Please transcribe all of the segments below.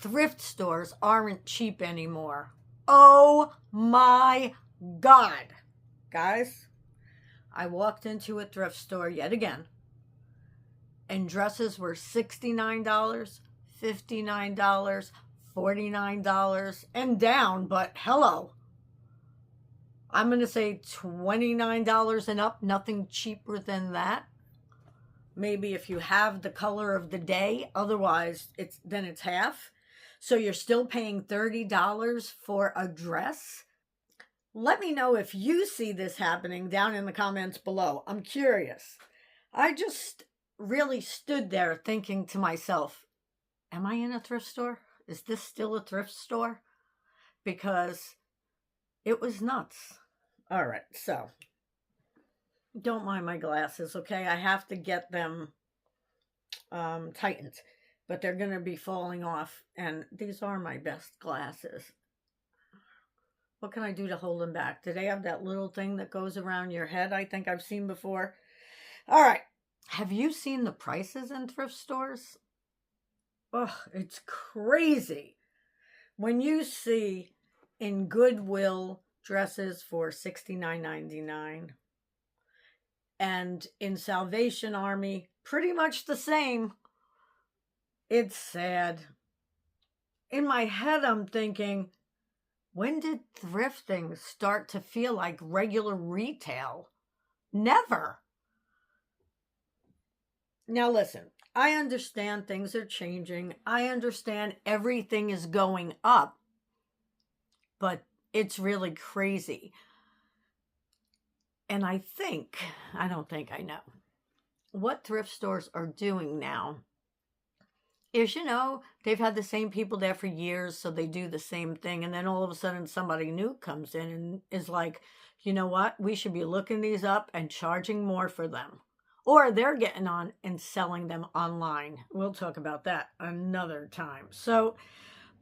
thrift stores aren't cheap anymore. Oh my God. Guys, I walked into a thrift store yet again, and dresses were $69, $59, $49, and down, but hello. I'm going to say $29 and up, nothing cheaper than that. Maybe if you have the color of the day, otherwise it's half. So you're still paying $30 for a dress. Let me know if you see this happening down in the comments below. I'm curious. I just really stood there thinking to myself, am I in a thrift store? Is this still a thrift store? Because it was nuts. All right, so don't mind my glasses, okay? I have to get them tightened, but they're going to be falling off, and these are my best glasses. What can I do to hold them back? Do they have that little thing that goes around your head I think I've seen before? All right. Have you seen the prices in thrift stores? Oh, it's crazy. When you see in Goodwill dresses for $69.99 and in Salvation Army, pretty much the same. It's sad. In my head, I'm thinking, when did thrifting start to feel like regular retail? Never. Now listen, I understand things are changing. I understand everything is going up, but it's really crazy. And I know, what thrift stores are doing now is, they've had the same people there for years, so they do the same thing. And then all of a sudden somebody new comes in and is like, you know what? We should be looking these up and charging more for them. Or they're getting on and selling them online. We'll talk about that another time. So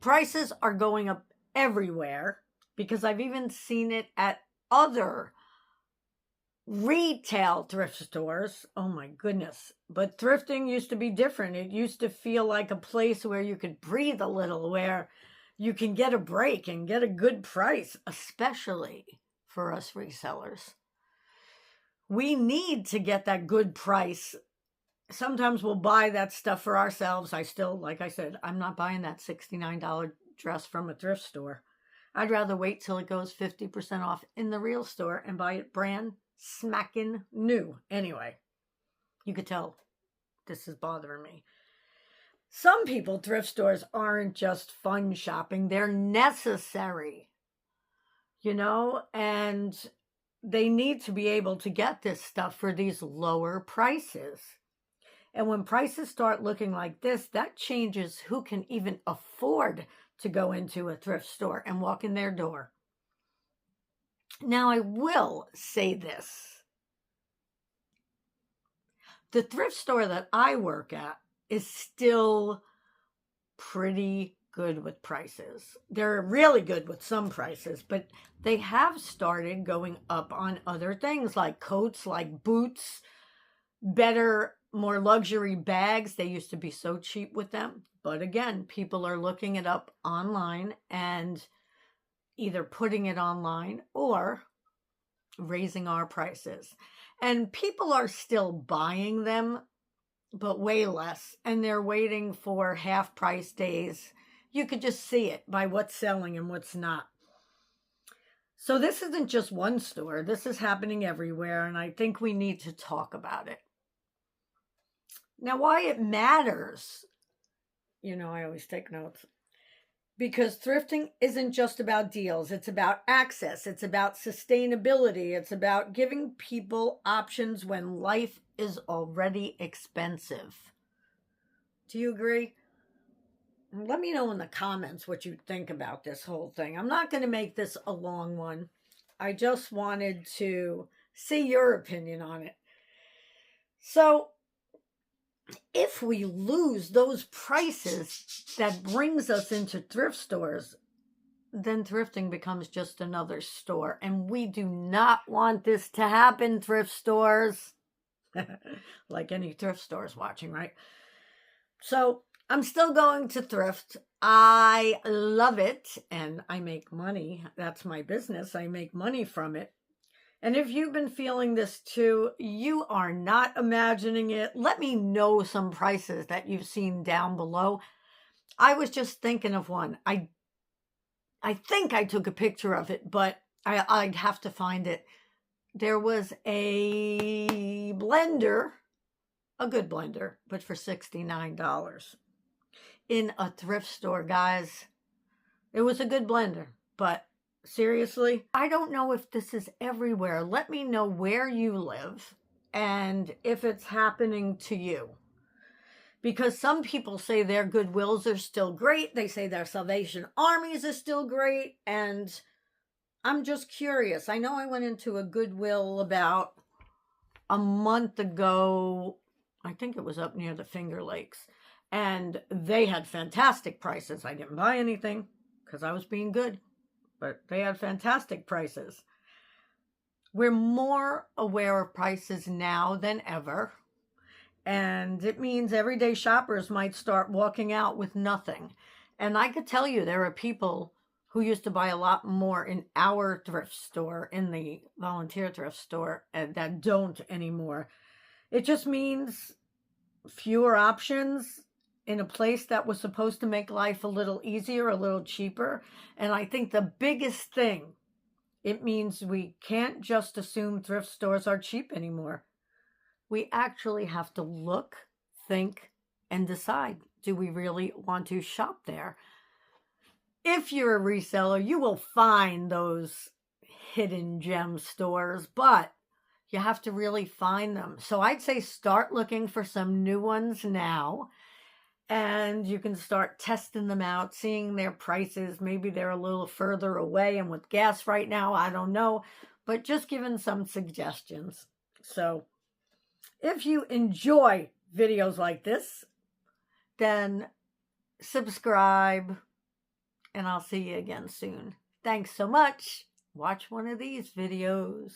prices are going up everywhere, because I've even seen it at other retail thrift stores. Oh my goodness. But thrifting used to be different. It used to feel like a place where you could breathe a little, where you can get a break and get a good price, especially for us resellers. We need to get that good price. Sometimes we'll buy that stuff for ourselves. Like I said, I'm not buying that $69 dress from a thrift store. I'd rather wait till it goes 50% off in the real store and buy it brand smacking new. Anyway, you could tell this is bothering me. Some people, thrift stores aren't just fun shopping. They're necessary, and they need to be able to get this stuff for these lower prices. And when prices start looking like this, that changes who can even afford to go into a thrift store and walk in their door. Now, I will say this. The thrift store that I work at is still pretty good with prices. They're really good with some prices, but they have started going up on other things like coats, like boots, better, more luxury bags. They used to be so cheap with them. But again, people are looking it up online and either putting it online or raising our prices. And people are still buying them, but way less. And they're waiting for half price days. You could just see it by what's selling and what's not. So this isn't just one store. This is happening everywhere. And I think we need to talk about it. Now, why it matters, I always take notes. Because thrifting isn't just about deals. It's about access. It's about sustainability. It's about giving people options when life is already expensive. Do you agree? Let me know in the comments what you think about this whole thing. I'm not going to make this a long one. I just wanted to see your opinion on it. So, if we lose those prices that brings us into thrift stores, then thrifting becomes just another store. And we do not want this to happen, thrift stores. Like any thrift stores watching, right? So I'm still going to thrift. I love it, and I make money. That's my business. I make money from it. And if you've been feeling this too, you are not imagining it. Let me know some prices that you've seen down below. I was just thinking of one. I think I took a picture of it, but I'd have to find it. There was a blender, a good blender, but for $69 in a thrift store, guys. It was a good blender, but seriously, I don't know if this is everywhere. Let me know where you live and if it's happening to you. Because some people say their Goodwills are still great. They say their Salvation Armies are still great. And I'm just curious. I know I went into a Goodwill about a month ago. I think it was up near the Finger Lakes. And they had fantastic prices. I didn't buy anything because I was being good. But they had fantastic prices. We're more aware of prices now than ever. And it means everyday shoppers might start walking out with nothing. And I could tell you there are people who used to buy a lot more in our thrift store, in the volunteer thrift store, and that don't anymore. It just means fewer options in a place that was supposed to make life a little easier, a little cheaper. And I think the biggest thing, it means we can't just assume thrift stores are cheap anymore. We actually have to look, think, and decide, do we really want to shop there? If you're a reseller, you will find those hidden gem stores, but you have to really find them. So I'd say start looking for some new ones now, and you can start testing them out, seeing their prices. Maybe they're a little further away, and with gas right now, I don't know, but just giving some suggestions. So if you enjoy videos like this, then subscribe, and I'll see you again soon. Thanks so much. Watch one of these videos.